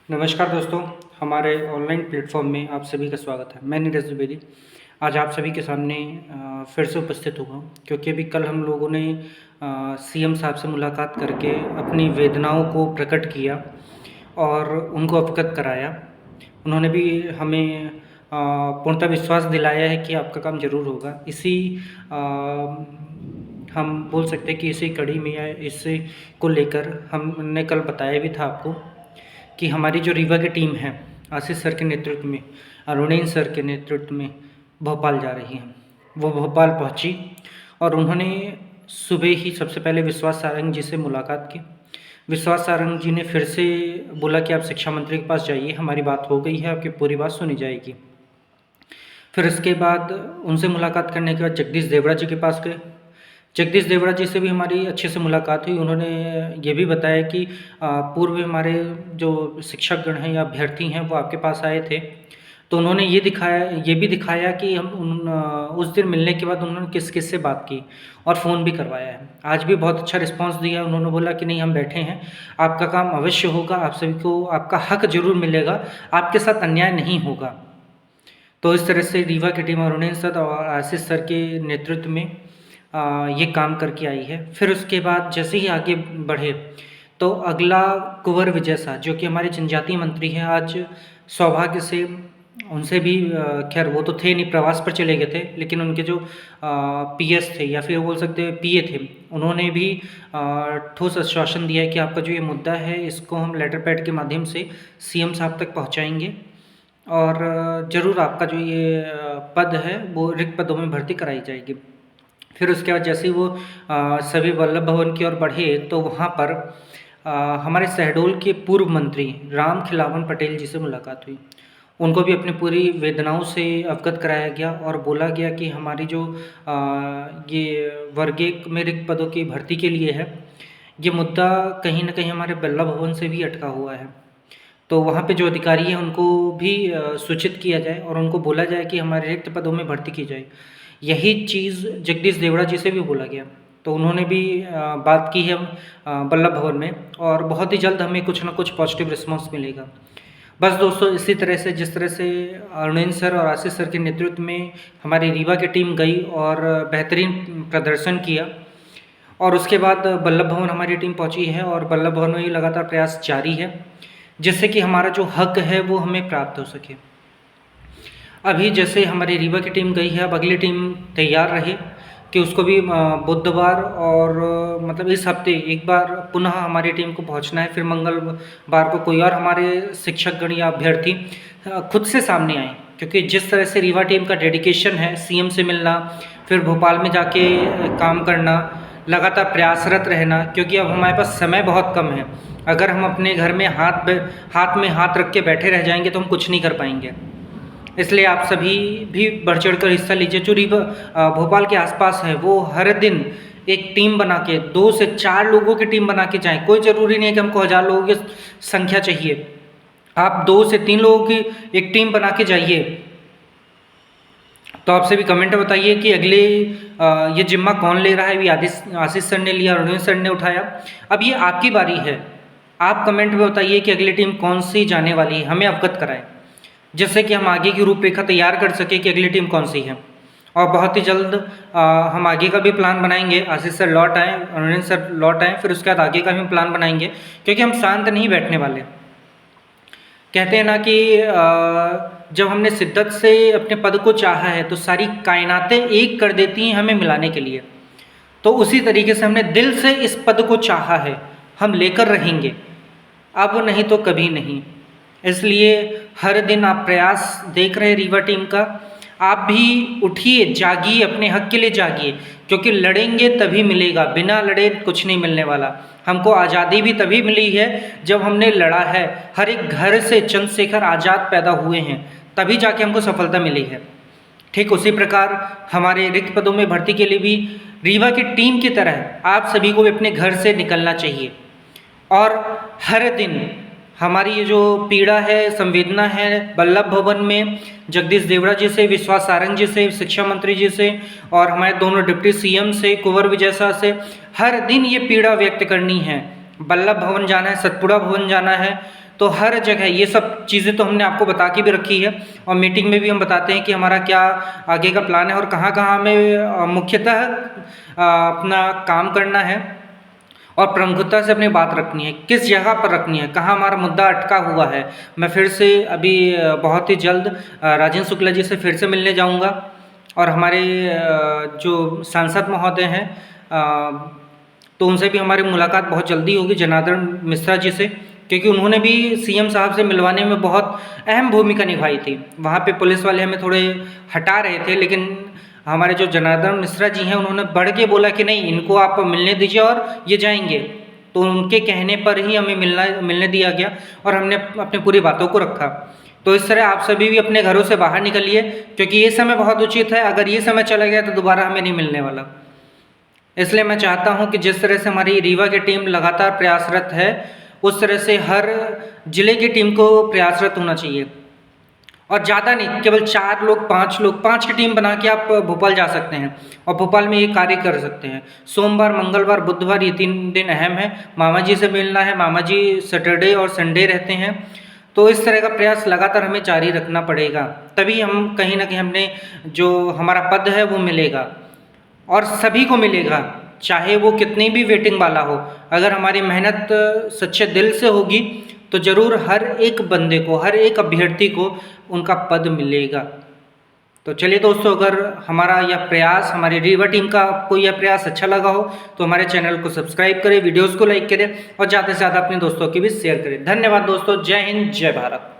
नमस्कार दोस्तों, हमारे ऑनलाइन प्लेटफॉर्म में आप सभी का स्वागत है। मैं नीरज द्विवेदी आज आप सभी के सामने फिर से उपस्थित हुआ हूँ क्योंकि अभी कल हम लोगों ने सीएम साहब से मुलाकात करके अपनी वेदनाओं को प्रकट किया और उनको अवगत कराया। उन्होंने भी हमें पूर्णतः विश्वास दिलाया है कि आपका काम ज़रूर होगा। हम बोल सकते हैं कि इसी कड़ी में या इसी को लेकर हमने कल बताया भी था आपको कि हमारी जो रीवा की टीम है, आशीष सर के नेतृत्व में, अरुणेन सर के नेतृत्व में भोपाल जा रही हैं। वो भोपाल पहुंची और उन्होंने सुबह ही सबसे पहले विश्वास सारंग जी से मुलाकात की। विश्वास सारंग जी ने फिर से बोला कि आप शिक्षा मंत्री के पास जाइए, हमारी बात हो गई है, आपकी पूरी बात सुनी जाएगी। फिर उसके बाद उनसे मुलाकात करने के बाद जगदीश देवड़ा जी के पास गए। जगदीश देवड़ा जी से भी हमारी अच्छे से मुलाकात हुई। उन्होंने ये भी बताया कि पूर्व में हमारे जो शिक्षकगण हैं या अभ्यर्थी हैं वो आपके पास आए थे, तो उन्होंने ये भी दिखाया कि उस दिन मिलने के बाद उन्होंने किस किस से बात की और फ़ोन भी करवाया है। आज भी बहुत अच्छा रिस्पांस दिया। उन्होंने बोला कि नहीं, हम बैठे हैं, आपका काम अवश्य होगा, आप सभी को आपका हक ज़रूर मिलेगा, आपके साथ अन्याय नहीं होगा। तो इस तरह से रीवा की टीम अरुणेन सर और आशीष सर के नेतृत्व में ये काम करके आई है। फिर उसके बाद जैसे ही आगे बढ़े तो अगला कुंवर विजय शाह जो कि हमारे जनजातीय मंत्री हैं, आज सौभाग्य से उनसे भी खैर वो तो थे नहीं, प्रवास पर चले गए थे, लेकिन उनके जो पीएस थे या फिर बोल सकते हैं पीए थे, उन्होंने भी ठोस आश्वासन दिया है कि आपका जो ये मुद्दा है इसको हम लेटर पैड के माध्यम से सीएम साहब तक पहुंचाएंगे और ज़रूर आपका जो ये पद है वो रिक्त पदों में भर्ती कराई जाएगी। फिर उसके बाद जैसे ही वो सभी वल्लभ भवन की ओर बढ़े तो वहाँ पर हमारे शहडोल के पूर्व मंत्री राम खिलावन पटेल जी से मुलाकात हुई। उनको भी अपनी पूरी वेदनाओं से अवगत कराया गया और बोला गया कि हमारी जो ये वर्ग एक में रिक्त पदों की भर्ती के लिए है, ये मुद्दा कहीं ना कहीं हमारे वल्लभ भवन से भी अटका हुआ है। तो वहाँ पे जो अधिकारी हैं उनको भी सूचित किया जाए और उनको बोला जाए कि हमारे रिक्त पदों में भर्ती की जाए। यही चीज़ जगदीश देवड़ा जी से भी बोला गया, तो उन्होंने भी बात की है वल्लभ भवन में और बहुत ही जल्द हमें कुछ ना कुछ पॉजिटिव रिस्पॉन्स मिलेगा। बस दोस्तों, इसी तरह से जिस तरह से अरुणेन सर और आशीष सर के नेतृत्व में हमारी रीवा की टीम गई और बेहतरीन प्रदर्शन किया और उसके बाद वल्लभ भवन हमारी टीम पहुंची है और वल्लभ भवन में लगातार प्रयास जारी है जिससे कि हमारा जो हक है वो हमें प्राप्त हो सके। अभी जैसे हमारी रीवा की टीम गई है, अब अगली टीम तैयार रहे कि उसको भी बुधवार और मतलब इस हफ्ते एक बार पुनः हमारी टीम को पहुंचना है। फिर मंगलवार को कोई और हमारे शिक्षकगण या अभ्यर्थी खुद से सामने आए, क्योंकि जिस तरह से रीवा टीम का डेडिकेशन है, सीएम से मिलना, फिर भोपाल में जाके काम करना, लगातार प्रयासरत रहना, क्योंकि अब हमारे पास समय बहुत कम है। अगर हम अपने घर में हाथ में हाथ रख के बैठे रह जाएंगे तो हम कुछ नहीं कर पाएंगे। इसलिए आप सभी भी बढ़ चढ़ कर हिस्सा लीजिए। जो भोपाल के आसपास है वो हर दिन एक टीम बना के 2 से 4 लोगों की टीम बना के जाएं। कोई ज़रूरी नहीं है कि हमको 1000 लोगों की संख्या चाहिए, आप 2 से 3 लोगों की एक टीम बना के जाइए। तो आप सभी कमेंट में बताइए कि अगले ये जिम्मा कौन ले रहा है। ये आशीष सर ने लिया, अरुण सर ने उठाया, अब ये आपकी बारी है। आप कमेंट में बताइए कि अगली टीम कौन सी जाने वाली है, हमें अवगत कराएं, जिससे कि हम आगे की रूपरेखा तैयार कर सके कि अगली टीम कौन सी है। और बहुत ही जल्द हम आगे का भी प्लान बनाएंगे। आशीष सर लौट आएँ, अरुण सर लौट आएँ, फिर उसके बाद आगे का भी प्लान बनाएंगे, क्योंकि हम शांत नहीं बैठने वाले। कहते हैं ना कि जब हमने शिद्दत से अपने पद को चाहा है तो सारी कायनातें एक कर देती हैं हमें मिलाने के लिए। तो उसी तरीके से हमने दिल से इस पद को चाहा है, हम लेकर रहेंगे, अब नहीं तो कभी नहीं। इसलिए हर दिन आप प्रयास देख रहे हैं रीवा टीम का, आप भी उठिए, जागिए, अपने हक के लिए जागिए, क्योंकि लड़ेंगे तभी मिलेगा, बिना लड़े कुछ नहीं मिलने वाला। हमको आज़ादी भी तभी मिली है जब हमने लड़ा है। हर एक घर से चंद्रशेखर आज़ाद पैदा हुए हैं, तभी जाके हमको सफलता मिली है। ठीक उसी प्रकार हमारे रिक्त पदों में भर्ती के लिए भी रीवा की टीम की तरह आप सभी को भी अपने घर से निकलना चाहिए और हर दिन हमारी ये जो पीड़ा है, संवेदना है, वल्लभ भवन में जगदीश देवड़ा जी से, विश्वास सारंग जी से, शिक्षा मंत्री जी से और हमारे दोनों डिप्टी सीएम से, कुंवर विजय शाह से हर दिन ये पीड़ा व्यक्त करनी है। वल्लभ भवन जाना है, सतपुड़ा भवन जाना है, तो हर जगह ये सब चीज़ें तो हमने आपको बता के भी रखी है, और मीटिंग में भी हम बताते हैं कि हमारा क्या आगे का प्लान है और कहाँ कहाँ हमें मुख्यतः अपना काम करना है और प्रमुखता से अपनी बात रखनी है, किस जगह पर रखनी है, कहाँ हमारा मुद्दा अटका हुआ है। मैं फिर से अभी बहुत ही जल्द राजेंद्र शुक्ला जी से फिर से मिलने जाऊंगा, और हमारे जो सांसद महोदय हैं तो उनसे भी हमारी मुलाकात बहुत जल्दी होगी, जनार्दन मिश्रा जी से, क्योंकि उन्होंने भी सीएम साहब से मिलवाने में बहुत अहम भूमिका निभाई थी। वहाँ पे पुलिस वाले हमें थोड़े हटा रहे थे, लेकिन हमारे जो जनार्दन मिश्रा जी हैं उन्होंने बढ़ के बोला कि नहीं, इनको आप मिलने दीजिए और ये जाएंगे। तो उनके कहने पर ही हमें मिलने दिया गया और हमने अपनी पूरी बातों को रखा। तो इस तरह आप सभी भी अपने घरों से बाहर निकलिए, क्योंकि ये समय बहुत उचित है। अगर ये समय चला गया तो दोबारा हमें नहीं मिलने वाला। इसलिए मैं चाहता हूँ कि जिस तरह से हमारी रीवा की टीम लगातार प्रयासरत है, उस तरह से हर जिले की टीम को प्रयासरत होना चाहिए। और ज़्यादा नहीं, केवल 4 लोग 5 लोग 5 की टीम बना के आप भोपाल जा सकते हैं और भोपाल में ये कार्य कर सकते हैं। सोमवार, मंगलवार, बुधवार ये 3 दिन अहम है। मामा जी से मिलना है, मामा जी सैटरडे और संडे रहते हैं। तो इस तरह का प्रयास लगातार हमें जारी रखना पड़ेगा, तभी हम कहीं ना कहीं हमने जो हमारा पद है वो मिलेगा, और सभी को मिलेगा, चाहे वो कितनी भी वेटिंग वाला हो। अगर हमारी मेहनत सच्चे दिल से होगी तो ज़रूर हर एक बंदे को, हर एक अभ्यर्थी को उनका पद मिलेगा। तो चलिए दोस्तों, अगर हमारा यह प्रयास, हमारी रीवा टीम का आपको यह प्रयास अच्छा लगा हो तो हमारे चैनल को सब्सक्राइब करें, वीडियोस को लाइक करें और ज़्यादा से ज़्यादा अपने दोस्तों की भी शेयर करें। धन्यवाद दोस्तों। जय हिंद, जय भारत।